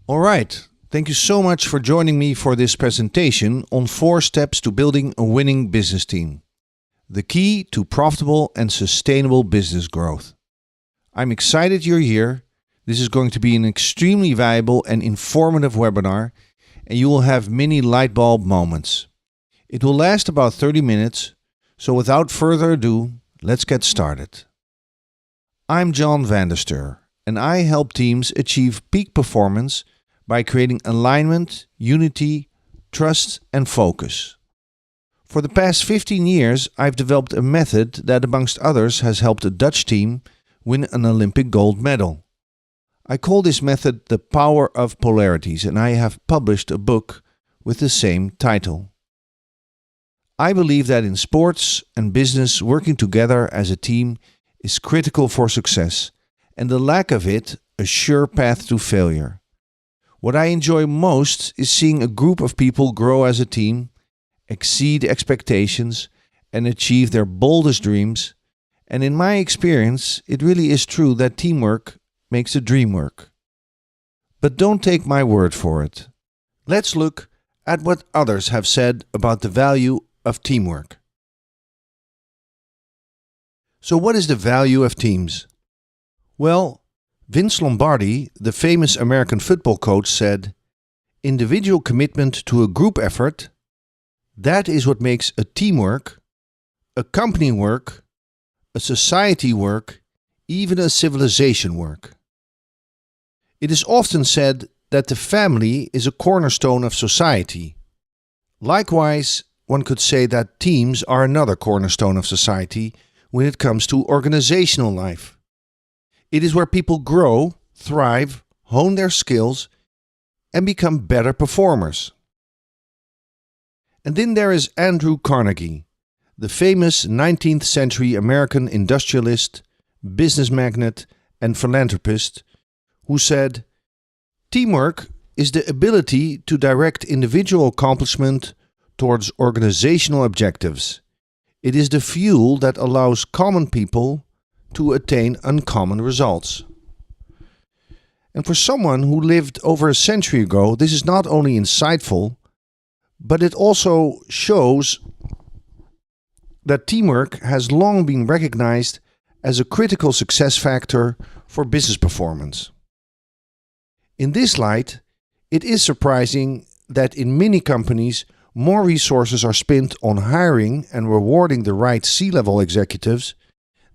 All right. Thank you so much for joining me for this presentation on 4 steps to building a winning business team. The key to profitable and sustainable business growth. I'm excited you're here. This is going to be an extremely valuable and informative webinar, and you will have many light bulb moments. It will last about 30 minutes, so without further ado, let's get started. I'm John van der Steur, and I help teams achieve peak performance by creating alignment, unity, trust, and focus. For the past 15 years, I've developed a method that, amongst others, has helped a Dutch team win an Olympic gold medal. I call this method the Power of Polarities, and I have published a book with the same title. I believe that in sports and business, working together as a team is critical for success, and the lack of it a sure path to failure. What I enjoy most is seeing a group of people grow as a team, exceed expectations, and achieve their boldest dreams. And in my experience, it really is true that teamwork makes the dream work. But don't take my word for it. Let's look at what others have said about the value of teamwork. So what is the value of teams? Well, Vince Lombardi, the famous American football coach, said, "Individual commitment to a group effort, that is what makes a team work, a company work, a society work, even a civilization work." It is often said that the family is a cornerstone of society. Likewise, one could say that teams are another cornerstone of society when it comes to organizational life. It is where people grow, thrive, hone their skills, and become better performers. And then there is Andrew Carnegie, the famous 19th century American industrialist, business magnate, and philanthropist, who said, "Teamwork is the ability to direct individual accomplishment towards organizational objectives. It is the fuel that allows common people to attain uncommon results." And for someone who lived over a century ago, this is not only insightful, but it also shows that teamwork has long been recognized as a critical success factor for business performance. In this light, it is surprising that in many companies, more resources are spent on hiring and rewarding the right C-level executives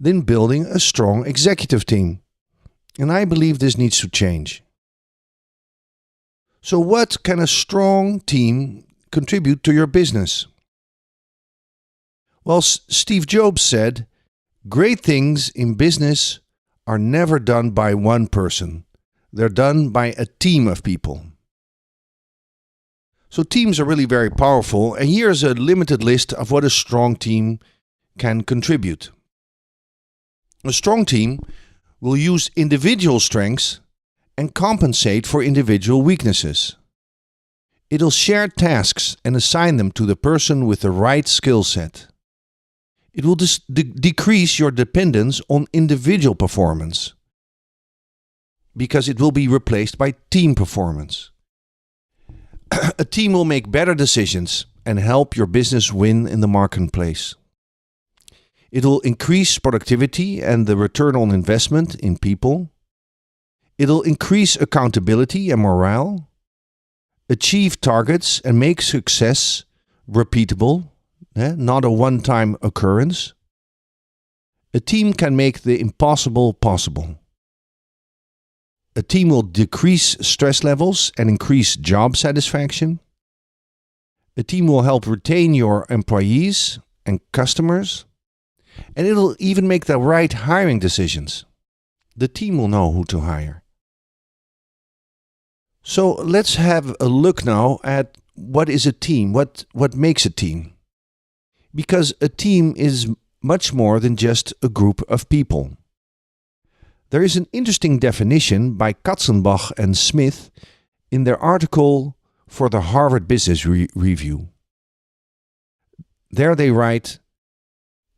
than building a strong executive team. And I believe this needs to change. So what can a strong team contribute to your business? Well, Steve Jobs said, "Great things in business are never done by one person. They're done by a team of people." So teams are really very powerful, and here's a limited list of what a strong team can contribute. A strong team will use individual strengths and compensate for individual weaknesses. It'll share tasks and assign them to the person with the right skill set. It will decrease your dependence on individual performance because it will be replaced by team performance. A team will make better decisions and help your business win in the marketplace. It will increase productivity and the return on investment in people. It will increase accountability and morale, achieve targets and make success repeatable, not a one-time occurrence. A team can make the impossible possible. A team will decrease stress levels and increase job satisfaction. A team will help retain your employees and customers. And it'll even make the right hiring decisions. The team will know who to hire. So let's have a look now at what is a team, what makes a team. Because a team is much more than just a group of people. There is an interesting definition by Katzenbach and Smith in their article for the Harvard Business Review. There they write,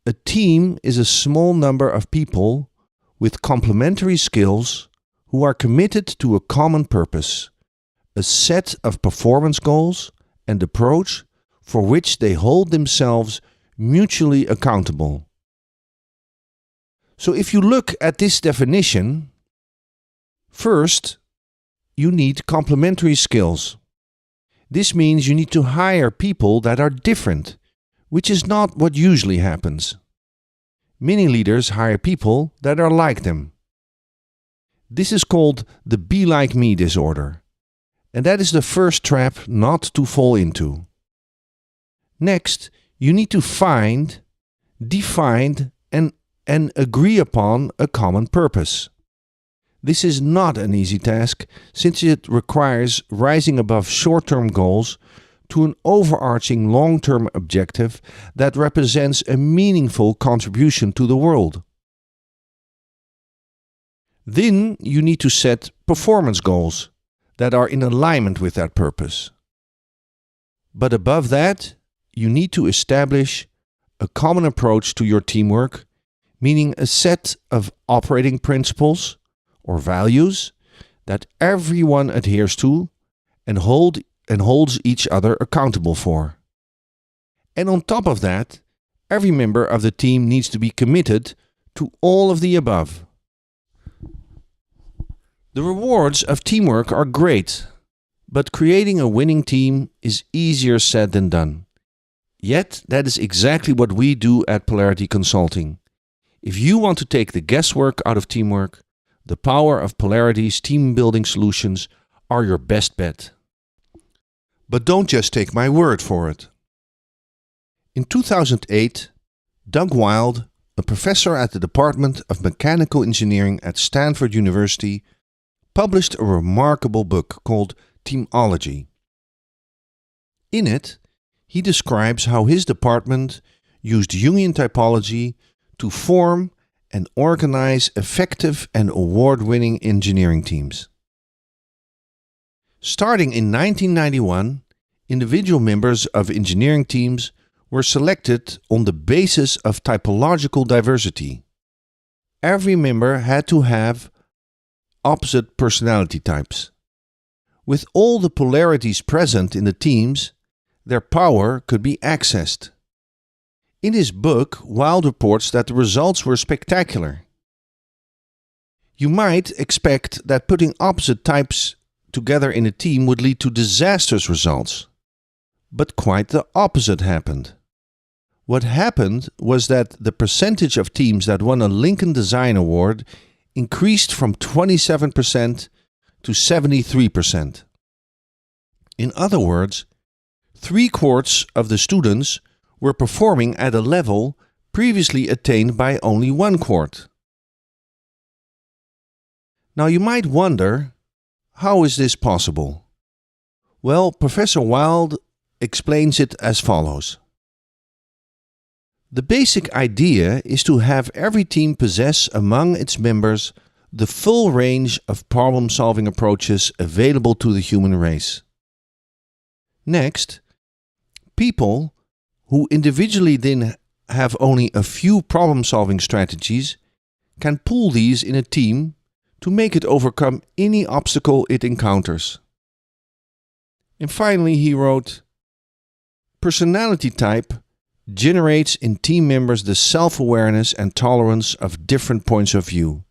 "A team is a small number of people with complementary skills who are committed to a common purpose, a set of performance goals and approach for which they hold themselves mutually accountable. So if you look at this definition, first, you need complementary skills. This means you need to hire people that are different, which is not what usually happens. Many leaders hire people that are like them. This is called the be like me disorder, and that is the first trap not to fall into. Next, you need to find, define, and agree upon a common purpose. This is not an easy task, since it requires rising above short-term goals to an overarching long-term objective that represents a meaningful contribution to the world. Then you need to set performance goals that are in alignment with that purpose. But above that, you need to establish a common approach to your teamwork, meaning a set of operating principles or values that everyone adheres to and holds each other accountable for. And on top of that, every member of the team needs to be committed to all of the above. The rewards of teamwork are great, but creating a winning team is easier said than done. Yet, that is exactly what we do at Polarity Consulting. If you want to take the guesswork out of teamwork, the Power of Polarities team building solutions are your best bet. But don't just take my word for it. In 2008, Doug Wild, a professor at the Department of Mechanical Engineering at Stanford University, published a remarkable book called Teamology. In it, he describes how his department used Jungian typology to form and organize effective and award-winning engineering teams. Starting in 1991, individual members of engineering teams were selected on the basis of typological diversity. Every member had to have opposite personality types. With all the polarities present in the teams, their power could be accessed. In his book, Wild reports that the results were spectacular. You might expect that putting opposite types together in a team would lead to disastrous results. But quite the opposite happened. What happened was that the percentage of teams that won a Lincoln Design Award increased from 27% to 73%. In other words, 3/4 of the students were performing at a level previously attained by only 1/4. Now you might wonder, how is this possible? Well, Professor Wild explains it as follows. The basic idea is to have every team possess among its members the full range of problem-solving approaches available to the human race. Next, people who individually then have only a few problem-solving strategies can pool these in a team to make it overcome any obstacle it encounters. And finally, he wrote, personality type generates in team members the self-awareness and tolerance of different points of view.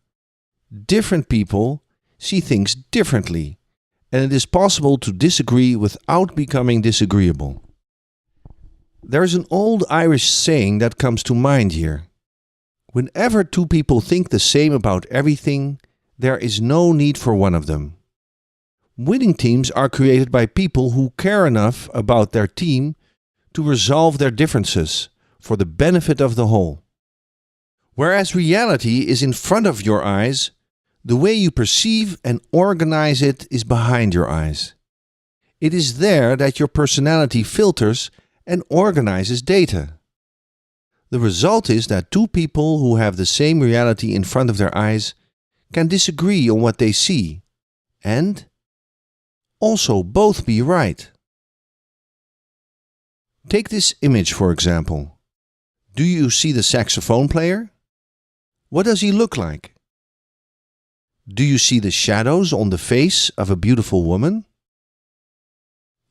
Different people see things differently, and it is possible to disagree without becoming disagreeable. There is an old Irish saying that comes to mind here. Whenever two people think the same about everything, there is no need for one of them. Winning teams are created by people who care enough about their team to resolve their differences for the benefit of the whole. Whereas reality is in front of your eyes, the way you perceive and organize it is behind your eyes. It is there that your personality filters and organizes data. The result is that two people who have the same reality in front of their eyes can disagree on what they see and also both be right. Take this image for example. Do you see the saxophone player? What does he look like? Do you see the shadows on the face of a beautiful woman?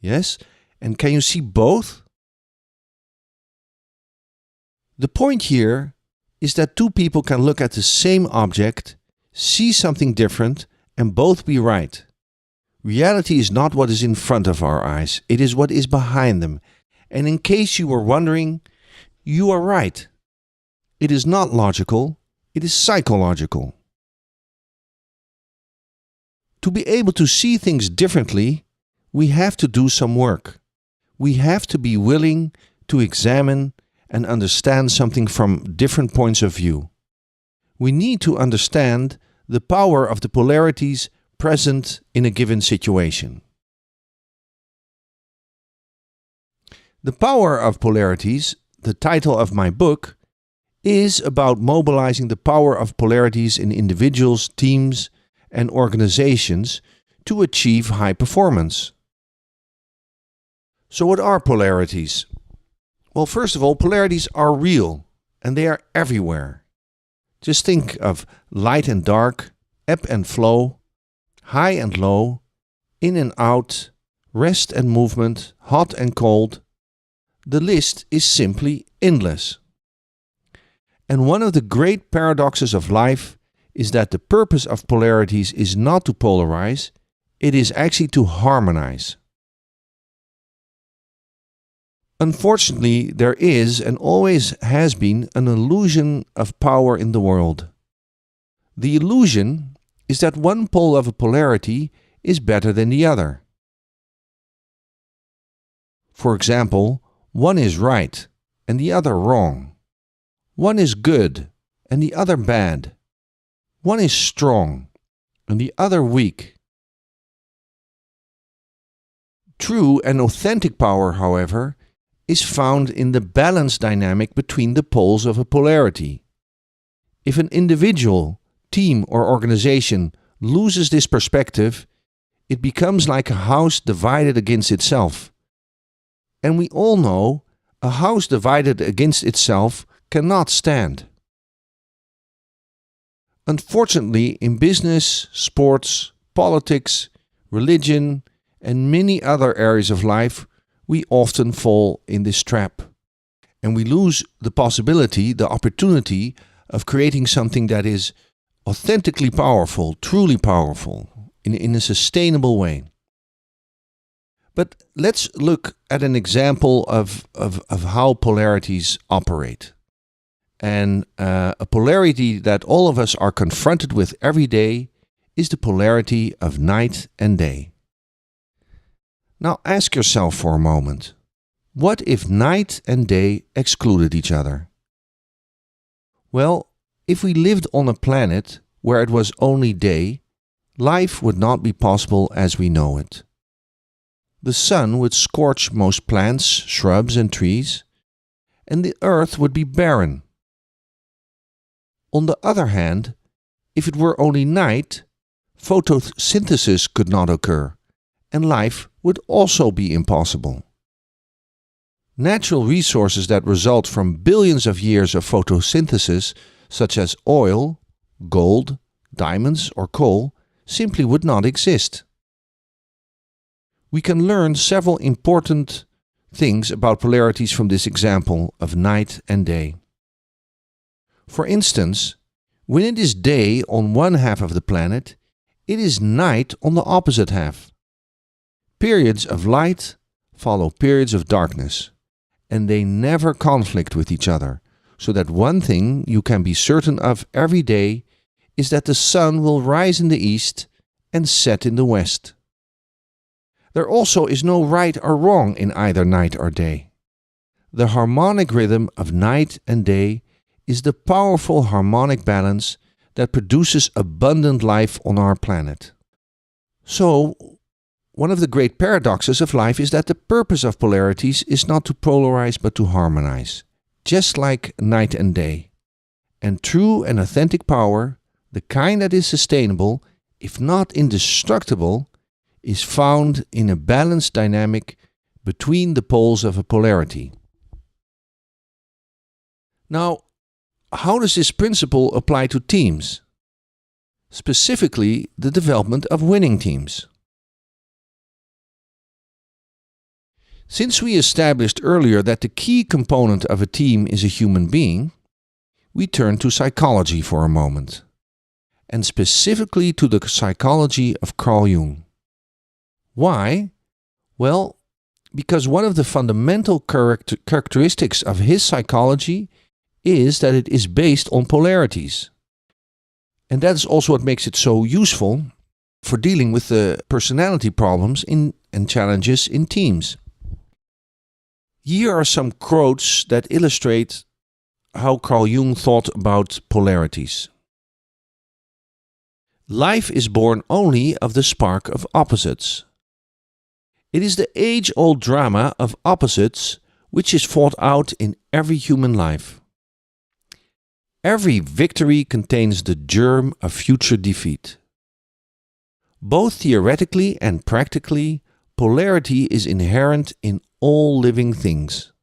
Yes? And can you see both? The point here is that two people can look at the same object, see something different, and both be right. Reality is not what is in front of our eyes, it is what is behind them. And in case you were wondering, you are right. It is not logical, it is psychological. To be able to see things differently, we have to do some work. We have to be willing to examine and understand something from different points of view. We need to understand the power of the polarities present in a given situation. The Power of Polarities, the title of my book, is about mobilizing the power of polarities in individuals, teams, and organizations to achieve high performance. So what are polarities? Well, first of all, polarities are real and they are everywhere. Just think of light and dark, ebb and flow, high and low, in and out, rest and movement, hot and cold. The list is simply endless. And one of the great paradoxes of life is that the purpose of polarities is not to polarize, it is actually to harmonize. Unfortunately, there is and always has been an illusion of power in the world. The illusion is that one pole of a polarity is better than the other. For example, one is right and the other wrong. One is good and the other bad. One is strong and the other weak. True and authentic power, however, is found in the balance dynamic between the poles of a polarity. If an individual, team or organization loses this perspective, it becomes like a house divided against itself. And we all know a house divided against itself cannot stand. Unfortunately, in business, sports, politics, religion, and many other areas of life, we often fall in this trap. And we lose the possibility, the opportunity of creating something that is authentically powerful, truly powerful, in a sustainable way. But let's look at an example of how polarities operate. And a polarity that all of us are confronted with every day is the polarity of night and day. Now ask yourself for a moment, what if night and day excluded each other? Well, if we lived on a planet where it was only day, life would not be possible as we know it. The sun would scorch most plants, shrubs and trees, and the earth would be barren. On the other hand, if it were only night, photosynthesis could not occur, and life would also be impossible. Natural resources that result from billions of years of photosynthesis, such as oil, gold, diamonds or coal, simply would not exist. We can learn several important things about polarities from this example of night and day. For instance, when it is day on one half of the planet, it is night on the opposite half. Periods of light follow periods of darkness, and they never conflict with each other, so that one thing you can be certain of every day is that the sun will rise in the east and set in the west. There also is no right or wrong in either night or day. The harmonic rhythm of night and day is the powerful harmonic balance that produces abundant life on our planet. So, one of the great paradoxes of life is that the purpose of polarities is not to polarize but to harmonize, just like night and day. And true and authentic power, the kind that is sustainable, if not indestructible, is found in a balanced dynamic between the poles of a polarity. Now, how does this principle apply to teams? Specifically, the development of winning teams. Since we established earlier that the key component of a team is a human being, we turn to psychology for a moment, and specifically to the psychology of Carl Jung. Why? Well, because one of the fundamental characteristics of his psychology is that it is based on polarities. And that is also what makes it so useful for dealing with the personality problems and challenges in teams. Here are some quotes that illustrate how Carl Jung thought about polarities. Life is born only of the spark of opposites. It is the age-old drama of opposites which is fought out in every human life. Every victory contains the germ of future defeat. Both theoretically and practically, polarity is inherent in all living things.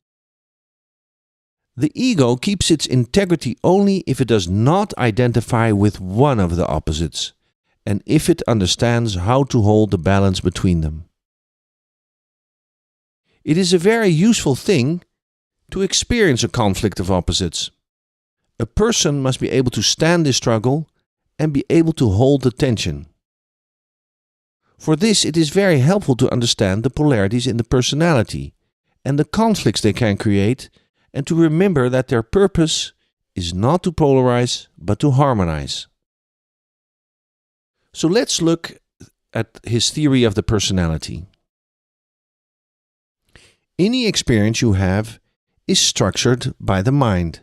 The ego keeps its integrity only if it does not identify with one of the opposites, and if it understands how to hold the balance between them. It is a very useful thing to experience a conflict of opposites. A person must be able to stand the struggle and be able to hold the tension. For this, it is very helpful to understand the polarities in the personality and the conflicts they can create, and to remember that their purpose is not to polarize, but to harmonize. So let's look at his theory of the personality. Any experience you have is structured by the mind,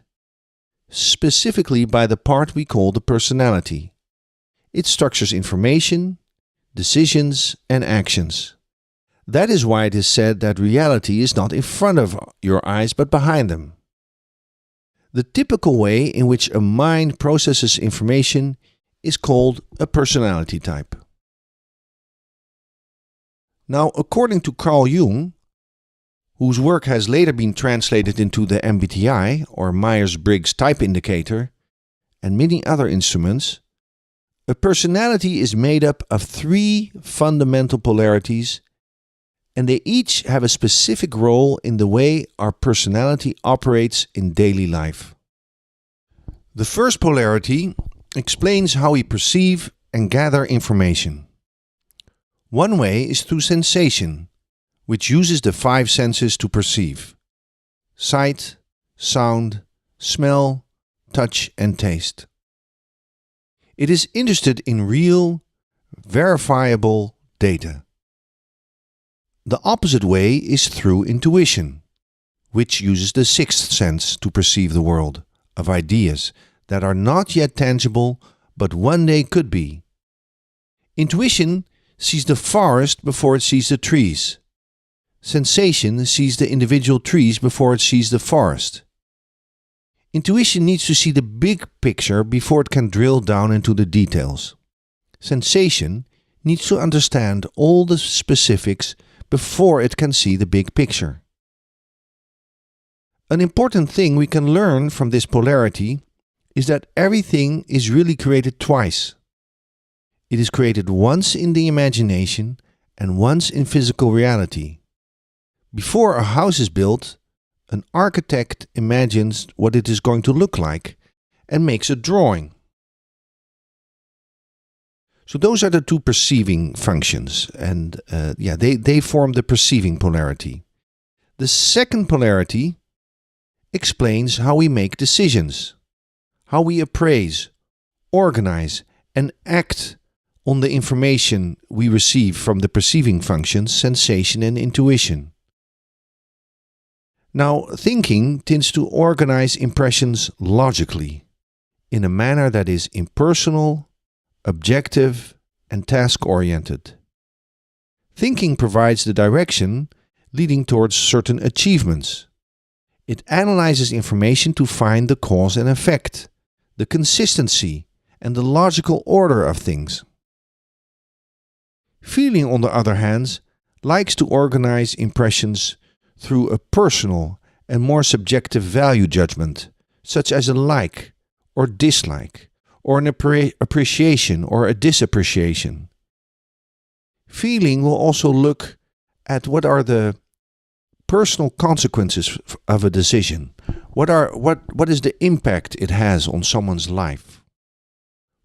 specifically by the part we call the personality. It structures information, decisions, and actions. That is why it is said that reality is not in front of your eyes but behind them. The typical way in which a mind processes information is called a personality type. Now, according to Carl Jung, whose work has later been translated into the MBTI, or Myers-Briggs Type Indicator, and many other instruments, a personality is made up of 3 fundamental polarities, and they each have a specific role in the way our personality operates in daily life. The first polarity explains how we perceive and gather information. One way is through sensation, which uses the 5 senses to perceive: sight, sound, smell, touch, and taste. It is interested in real, verifiable data. The opposite way is through intuition, which uses the 6th sense to perceive the world of ideas that are not yet tangible but one day could be. Intuition sees the forest before it sees the trees. Sensation sees the individual trees before it sees the forest. Intuition needs to see the big picture before it can drill down into the details. Sensation needs to understand all the specifics before it can see the big picture. An important thing we can learn from this polarity is that everything is really created twice. It is created once in the imagination and once in physical reality. Before a house is built, an architect imagines what it is going to look like and makes a drawing. So those are the 2 perceiving functions, and they form the perceiving polarity. The second polarity explains how we make decisions, how we appraise, organize, and act on the information we receive from the perceiving functions, sensation and intuition. Now, thinking tends to organize impressions logically, in a manner that is impersonal, objective, and task-oriented. Thinking provides the direction leading towards certain achievements. It analyzes information to find the cause and effect, the consistency, and the logical order of things. Feeling, on the other hand, likes to organize impressions through a personal and more subjective value judgment, such as a like or dislike, or an appreciation or a disappreciation. Feeling will also look at what are the personal consequences of a decision. What is the impact it has on someone's life?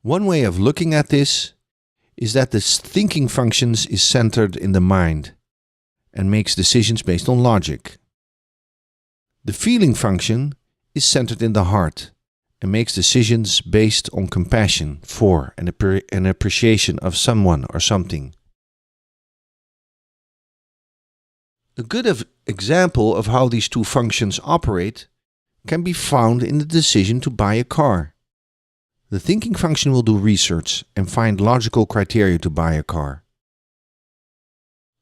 One way of looking at this is that the thinking functions is centered in the mind and makes decisions based on logic. The feeling function is centered in the heart and makes decisions based on compassion for and an appreciation of someone or something. A good example of how these two functions operate can be found in the decision to buy a car. The thinking function will do research and find logical criteria to buy a car.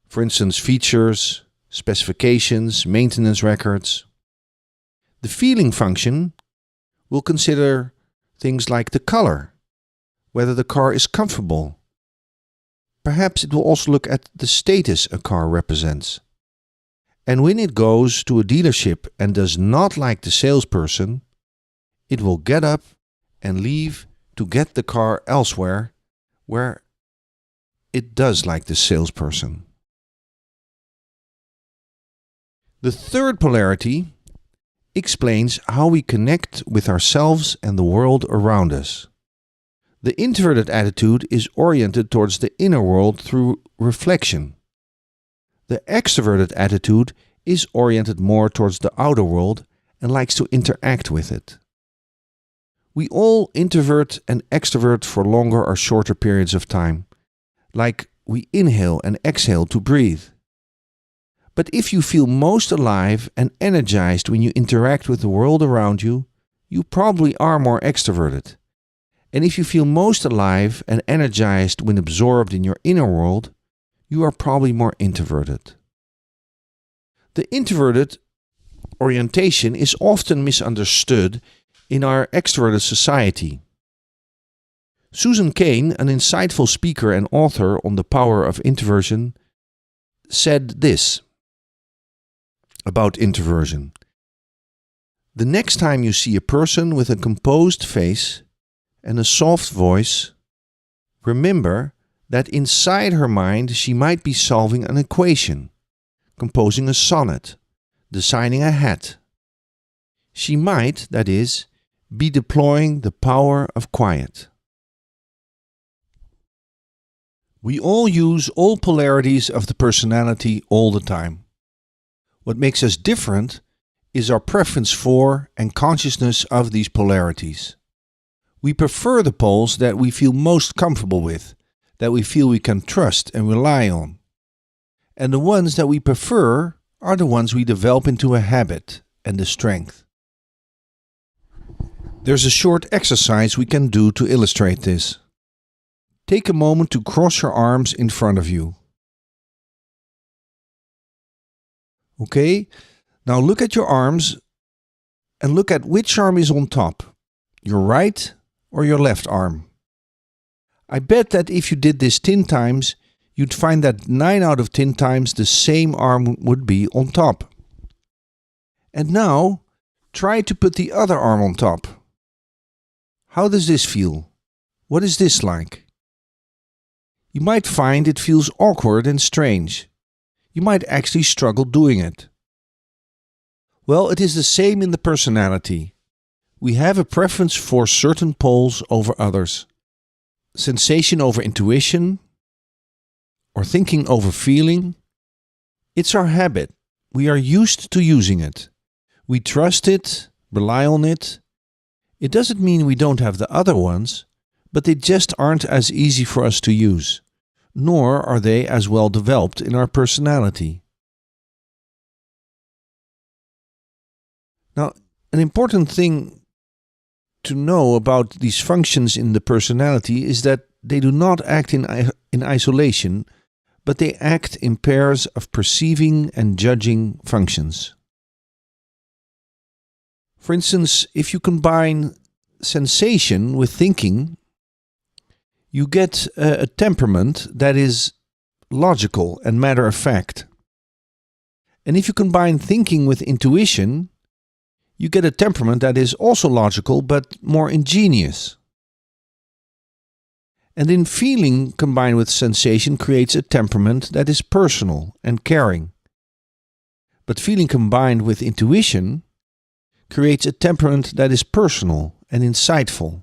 For instance, features, specifications, maintenance records. The feeling function will consider things like the color, whether the car is comfortable. Perhaps it will also look at the status a car represents. And when it goes to a dealership and does not like the salesperson, it will get up and leave to get the car elsewhere where it does like the salesperson. The third polarity explains how we connect with ourselves and the world around us. The introverted attitude is oriented towards the inner world through reflection. The extroverted attitude is oriented more towards the outer world and likes to interact with it. We all introvert and extrovert for longer or shorter periods of time, like we inhale and exhale to breathe. But if you feel most alive and energized when you interact with the world around you, you probably are more extroverted. And if you feel most alive and energized when absorbed in your inner world, you are probably more introverted. The introverted orientation is often misunderstood in our extroverted society. Susan Cain, an insightful speaker and author on the power of introversion, said this about introversion. The next time you see a person with a composed face and a soft voice, remember that inside her mind she might be solving an equation, composing a sonnet, designing a hat. She might, that is, be deploying the power of quiet. We all use all polarities of the personality all the time. What makes us different is our preference for and consciousness of these polarities. We prefer the poles that we feel most comfortable with, that we feel we can trust and rely on. And the ones that we prefer are the ones we develop into a habit and a strength. There's a short exercise we can do to illustrate this. Take a moment to cross your arms in front of you. Okay, now look at your arms and look at which arm is on top, your right or your left arm. I bet that if you did this 10 times, you'd find that 9 out of 10 times the same arm would be on top. And now, try to put the other arm on top. How does this feel? What is this like? You might find it feels awkward and strange. You might actually struggle doing it. Well, it is the same in the personality. We have a preference for certain poles over others. Sensation over intuition, or thinking over feeling. It's our habit. We are used to using it. We trust it, rely on it. It doesn't mean we don't have the other ones, but they just aren't as easy for us to use, nor are they as well developed in our personality. Now, an important thing to know about these functions in the personality is that they do not act in isolation, but they act in pairs of perceiving and judging functions. For instance, if you combine sensation with thinking, you get a temperament that is logical and matter of fact. And if you combine thinking with intuition, you get a temperament that is also logical but more ingenious. And then feeling combined with sensation creates a temperament that is personal and caring. but feeling combined with intuition creates a temperament that is personal and insightful.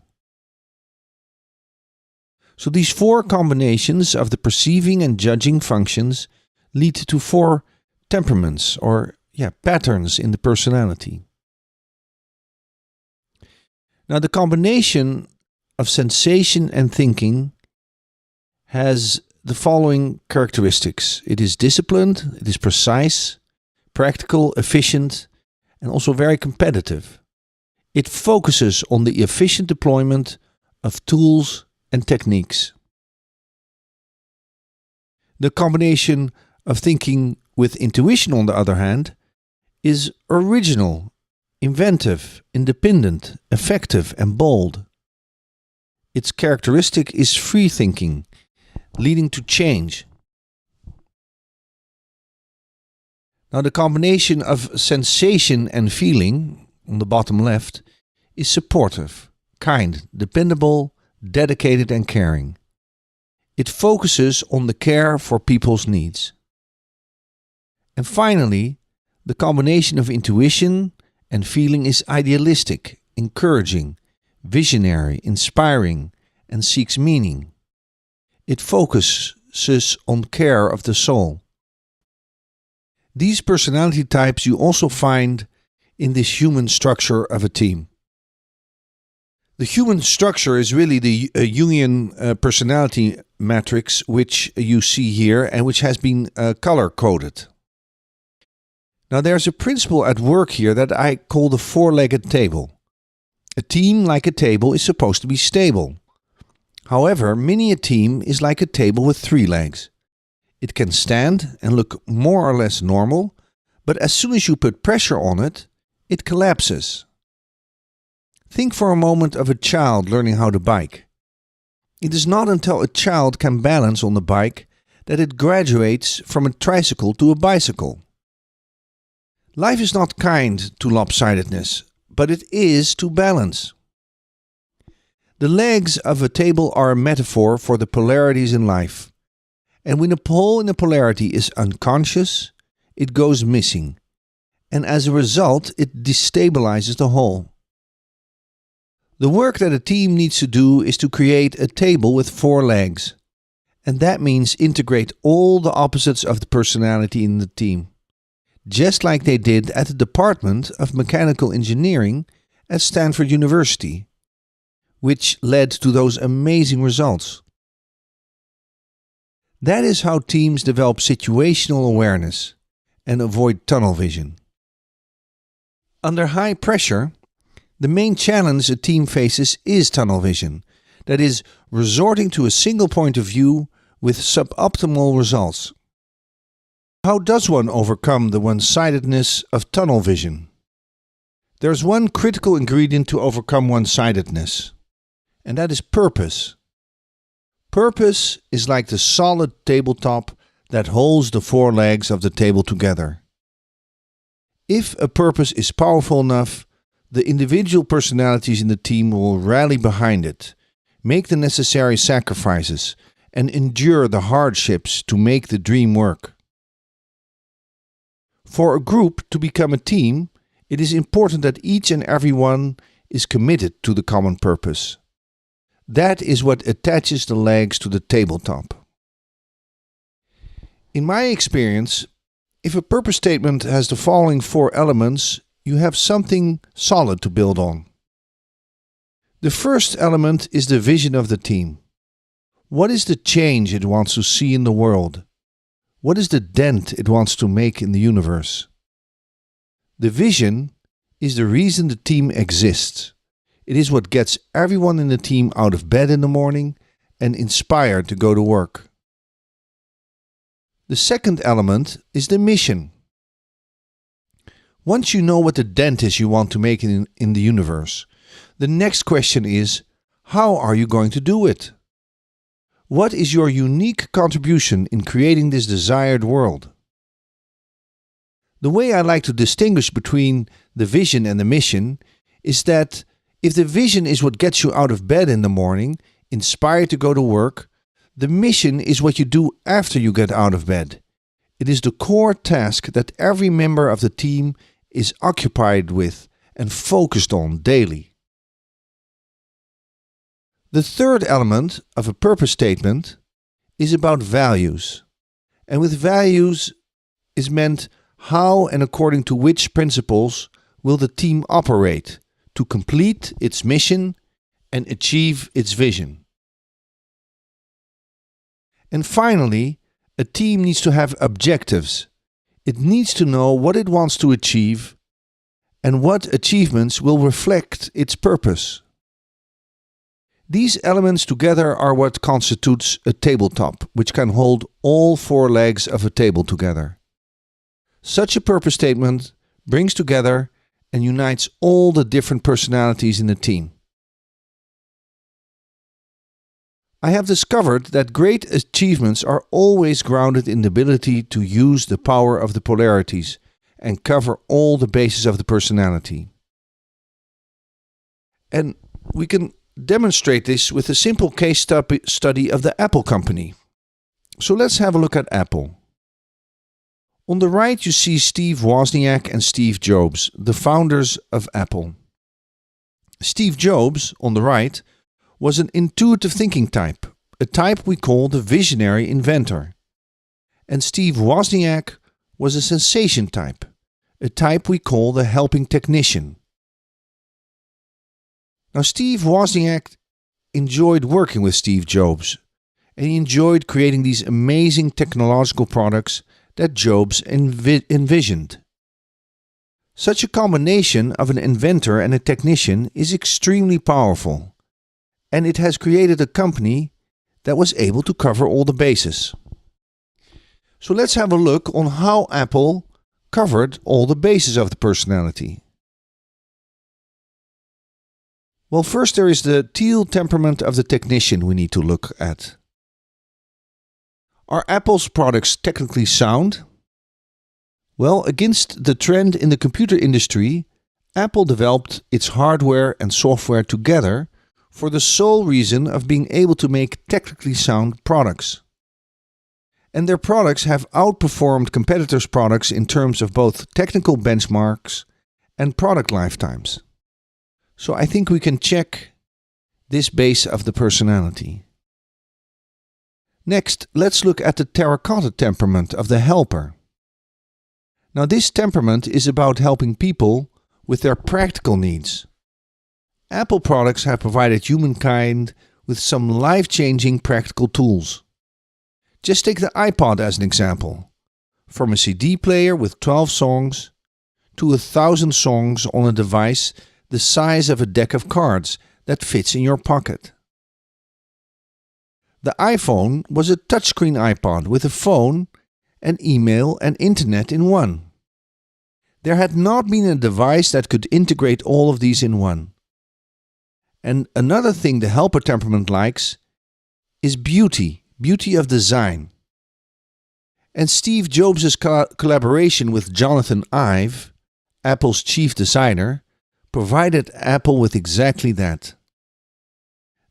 So these four combinations of the perceiving and judging functions lead to four temperaments or patterns in the personality. Now the combination of sensation and thinking has the following characteristics. It is disciplined, it is precise, practical, efficient, and also very competitive. It focuses on the efficient deployment of tools and techniques. The combination of thinking with intuition, on the other hand, is original, inventive, independent, effective, and bold. Its characteristic is free thinking, leading to change. Now, the combination of sensation and feeling, on the bottom left, is supportive, kind, dependable, dedicated, and caring. It focuses on the care for people's needs. And finally, the combination of intuition and feeling is idealistic, encouraging, visionary, inspiring, and seeks meaning. It focuses on care of the soul. These personality types you also find in this human structure of a team. The human structure is really the Jungian personality matrix, which you see here and which has been color-coded. Now there's a principle at work here that I call the four-legged table. A team like a table is supposed to be stable. However, many a team is like a table with three legs. It can stand and look more or less normal, but as soon as you put pressure on it, it collapses. Think for a moment of a child learning how to bike. It is not until a child can balance on the bike that it graduates from a tricycle to a bicycle. Life is not kind to lopsidedness, but it is to balance. The legs of a table are a metaphor for the polarities in life. And when a pole in a polarity is unconscious, it goes missing. And as a result, it destabilizes the whole. The work that a team needs to do is to create a table with four legs. And that means integrate all the opposites of the personality in the team. Just like they did at the Department of Mechanical Engineering at Stanford University, which led to those amazing results. That is how teams develop situational awareness and avoid tunnel vision. Under high pressure, the main challenge a team faces is tunnel vision, that is, resorting to a single point of view with suboptimal results. How does one overcome the one-sidedness of tunnel vision? There's one critical ingredient to overcome one-sidedness, and that is purpose. Purpose is like the solid tabletop that holds the four legs of the table together. If a purpose is powerful enough, the individual personalities in the team will rally behind it, make the necessary sacrifices, and endure the hardships to make the dream work. For a group to become a team, it is important that each and every one is committed to the common purpose. That is what attaches the legs to the tabletop. In my experience, if a purpose statement has the following four elements, you have something solid to build on. The first element is the vision of the team. What is the change it wants to see in the world? What is the dent it wants to make in the universe? The vision is the reason the team exists. It is what gets everyone in the team out of bed in the morning and inspired to go to work. The second element is the mission. Once you know what the dent is you want to make in the universe, the next question is, how are you going to do it? What is your unique contribution in creating this desired world? The way I like to distinguish between the vision and the mission is that if the vision is what gets you out of bed in the morning, inspired to go to work, the mission is what you do after you get out of bed. It is the core task that every member of the team is occupied with and focused on daily. The third element of a purpose statement is about values. And with values is meant how and according to which principles will the team operate to complete its mission and achieve its vision. And finally, a team needs to have objectives. It needs to know what it wants to achieve and what achievements will reflect its purpose. These elements together are what constitutes a tabletop, which can hold all four legs of a table together. Such a purpose statement brings together and unites all the different personalities in the team. I have discovered that great achievements are always grounded in the ability to use the power of the polarities and cover all the bases of the personality. And we can demonstrate this with a simple case study of the Apple company. So let's have a look at Apple. On the right you see Steve Wozniak and Steve Jobs, the founders of Apple. Steve Jobs, on the right, was an intuitive thinking type, a type we call the visionary inventor. And Steve Wozniak was a sensation type, a type we call the helping technician. Now, Steve Wozniak enjoyed working with Steve Jobs, and he enjoyed creating these amazing technological products that Jobs envisioned. Such a combination of an inventor and a technician is extremely powerful, and it has created a company that was able to cover all the bases. So let's have a look on how Apple covered all the bases of the personality. Well, first there is the teal temperament of the technician we need to look at. Are Apple's products technically sound? Well, against the trend in the computer industry, Apple developed its hardware and software together for the sole reason of being able to make technically sound products. And their products have outperformed competitors' products in terms of both technical benchmarks and product lifetimes. So I think we can check this base of the personality. Next, let's look at the terracotta temperament of the helper. Now, this temperament is about helping people with their practical needs. Apple products have provided humankind with some life-changing practical tools. Just take the iPod as an example. From a CD player with 12 songs to 1,000 songs on a device the size of a deck of cards that fits in your pocket. The iPhone was a touchscreen iPod with a phone and email and internet in one. There had not been a device that could integrate all of these in one. And another thing the helper temperament likes is beauty of design. And Steve Jobs' collaboration with Jonathan Ive, Apple's chief designer, provided Apple with exactly that.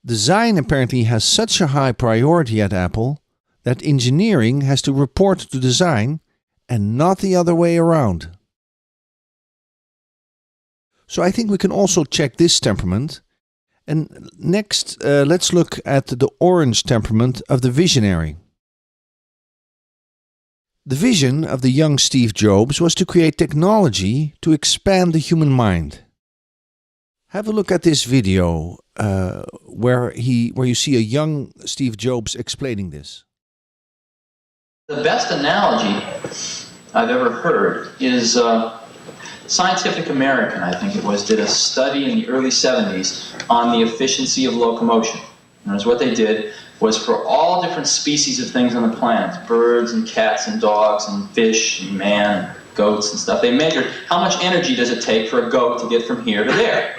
Design apparently has such a high priority at Apple that engineering has to report to design and not the other way around. So I think we can also check this temperament. And next, let's look at the orange temperament of the visionary. The vision of the young Steve Jobs was to create technology to expand the human mind. Have a look at this video where you see a young Steve Jobs explaining this. The best analogy I've ever heard is Scientific American, I think it was, did a study in the early 70s on the efficiency of locomotion. And what they did was for all different species of things on the planet, birds and cats and dogs and fish and man and goats and stuff, they measured how much energy does it take for a goat to get from here to there,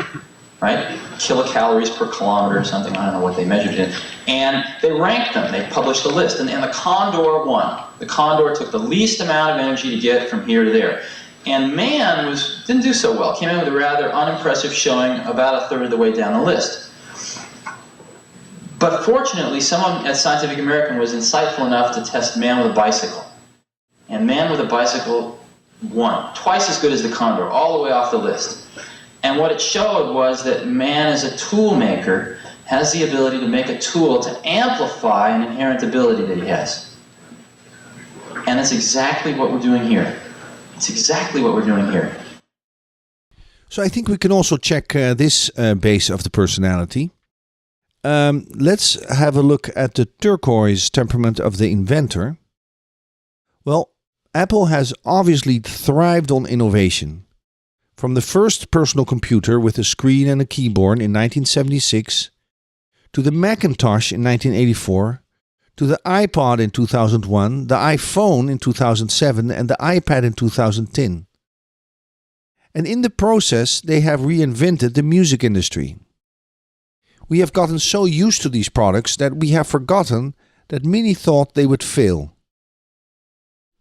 right? Kilocalories per kilometer or something, I don't know what they measured it in. And they ranked them, they published a list, and the condor won. The condor took the least amount of energy to get from here to there. And man didn't do so well, came in with a rather unimpressive showing about a third of the way down the list. But fortunately, someone at Scientific American was insightful enough to test man with a bicycle. and man with a bicycle won. Twice as good as the condor, all the way off the list. And what it showed was that man as a tool maker has the ability to make a tool to amplify an inherent ability that he has. And that's exactly what we're doing here. It's exactly what we're doing here. So I think we can also check this base of the personality. Let's have a look at the turquoise temperament of the inventor. Well, Apple has obviously thrived on innovation. From the first personal computer with a screen and a keyboard in 1976, to the Macintosh in 1984, to the iPod in 2001, the iPhone in 2007 and the iPad in 2010. And in the process, they have reinvented the music industry. We have gotten so used to these products that we have forgotten that many thought they would fail.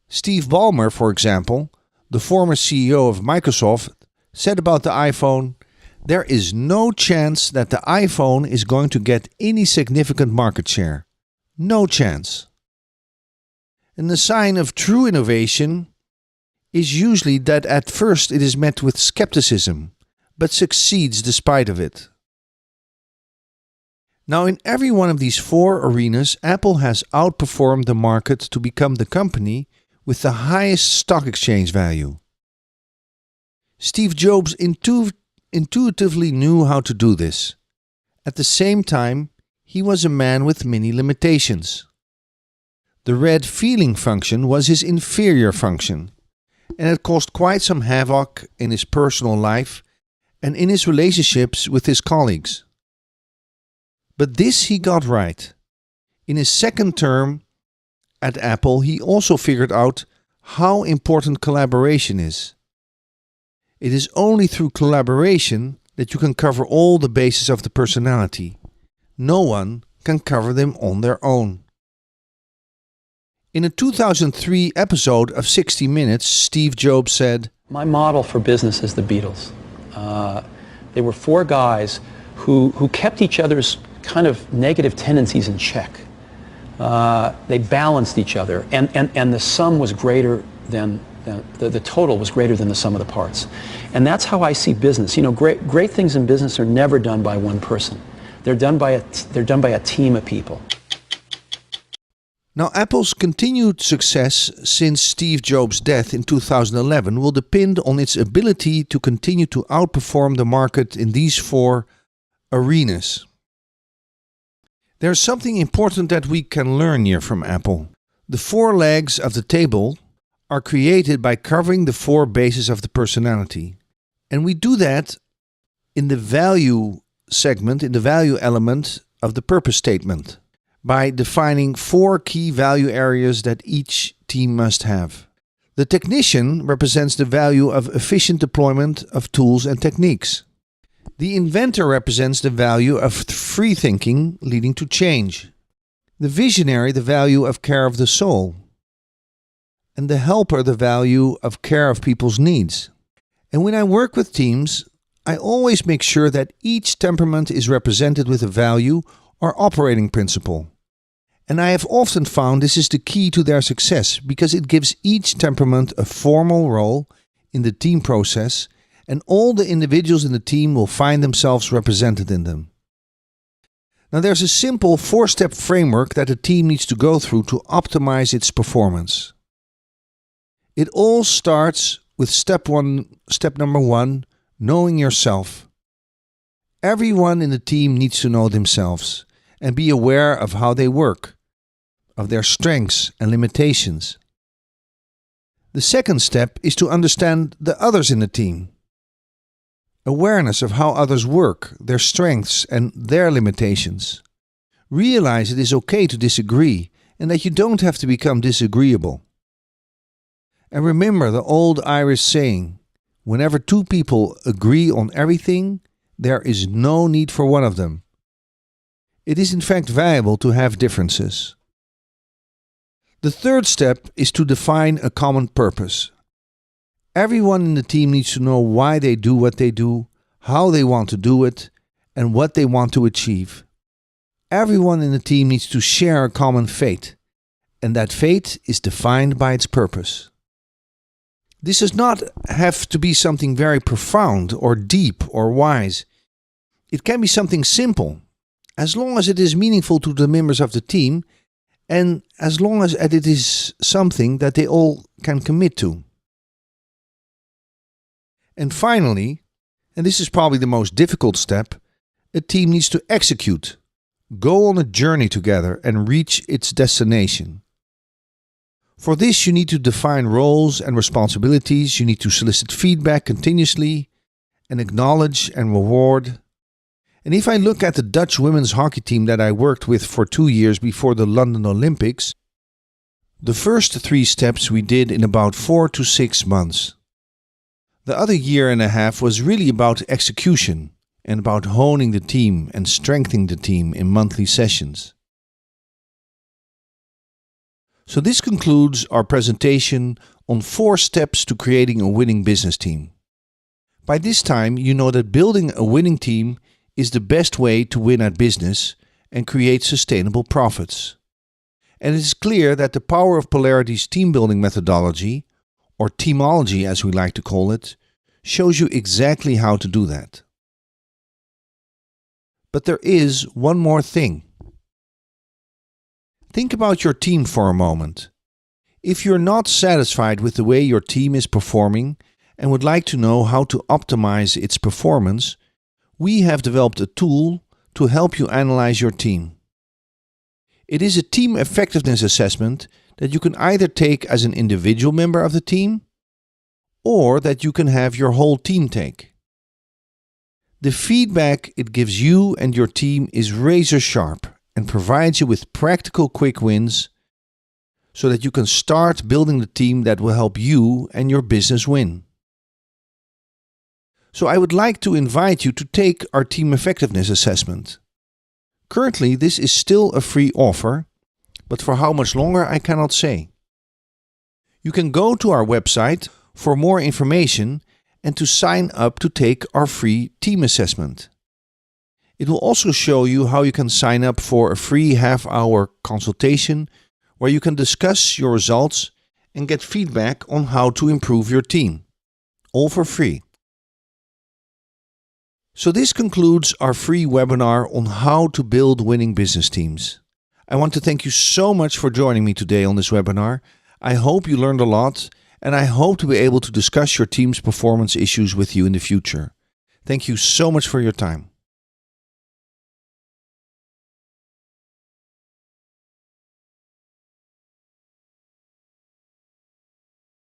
Steve Ballmer, for example, the former CEO of Microsoft, said about the iPhone, "There is no chance that the iPhone is going to get any significant market share. No chance." And the sign of true innovation is usually that at first it is met with skepticism, but succeeds despite of it. Now, in every one of these four arenas, Apple has outperformed the market to become the company with the highest stock exchange value. Steve Jobs intuitively knew how to do this. At the same time, he was a man with many limitations. The red feeling function was his inferior function, and it caused quite some havoc in his personal life and in his relationships with his colleagues. But this he got right. In his second term at Apple, he also figured out how important collaboration is. It is only through collaboration that you can cover all the bases of the personality. No one can cover them on their own. In a 2003 episode of 60 Minutes, Steve Jobs said, "My model for business is the Beatles. They were four guys who kept each other's kind of negative tendencies in check. They balanced each other, and the sum was greater than the total was greater than the sum of the parts. And that's how I see business. You know, great things in business are never done by one person. They're done by a team of people." Now, Apple's continued success since Steve Jobs' death in 2011 will depend on its ability to continue to outperform the market in these four arenas. There's something important that we can learn here from Apple. The four legs of the table are created by covering the four bases of the personality. And we do that in the value segment, in the value element of the purpose statement, by defining four key value areas that each team must have. The technician represents the value of efficient deployment of tools and techniques. The inventor represents the value of free thinking leading to change. The visionary, the value of care of the soul. And the helper, the value of care of people's needs. And when I work with teams, I always make sure that each temperament is represented with a value or operating principle. And I have often found this is the key to their success because it gives each temperament a formal role in the team process, and all the individuals in the team will find themselves represented in them. Now, there's a simple 4-step framework that a team needs to go through to optimize its performance. It all starts with step number one, knowing yourself. Everyone in the team needs to know themselves and be aware of how they work, of their strengths and limitations. The second step is to understand the others in the team. Awareness of how others work, their strengths and their limitations. Realize it is okay to disagree and that you don't have to become disagreeable. And remember the old Irish saying, whenever two people agree on everything, there is no need for one of them. It is in fact valuable to have differences. The third step is to define a common purpose. Everyone in the team needs to know why they do what they do, how they want to do it, and what they want to achieve. Everyone in the team needs to share a common fate. and that fate is defined by its purpose. This does not have to be something very profound or deep or wise. It can be something simple, as long as it is meaningful to the members of the team and as long as it is something that they all can commit to. And finally, and this is probably the most difficult step, a team needs to execute, go on a journey together and reach its destination. For this, you need to define roles and responsibilities, you need to solicit feedback continuously and acknowledge and reward. And if I look at the Dutch women's hockey team that I worked with for 2 years before the London Olympics, the first 3 steps we did in about 4 to 6 months. The other year and a half was really about execution and about honing the team and strengthening the team in monthly sessions. So this concludes our presentation on 4 steps to creating a winning business team. By this time, you know that building a winning team is the best way to win at business and create sustainable profits. And it is clear that the Power of Polarities team building methodology, or teamology as we like to call it, shows you exactly how to do that. But there is one more thing. Think about your team for a moment. If you're not satisfied with the way your team is performing and would like to know how to optimize its performance, we have developed a tool to help you analyze your team. It is a team effectiveness assessment that you can either take as an individual member of the team or that you can have your whole team take. The feedback it gives you and your team is razor sharp and provides you with practical quick wins so that you can start building the team that will help you and your business win. So I would like to invite you to take our team effectiveness assessment. Currently, this is still a free offer, but for how much longer I cannot say. You can go to our website for more information and to sign up to take our free team assessment. It will also show you how you can sign up for a free half-hour consultation where you can discuss your results and get feedback on how to improve your team, all for free. So this concludes our free webinar on how to build winning business teams. I want to thank you so much for joining me today on this webinar. I hope you learned a lot, and I hope to be able to discuss your team's performance issues with you in the future. Thank you so much for your time.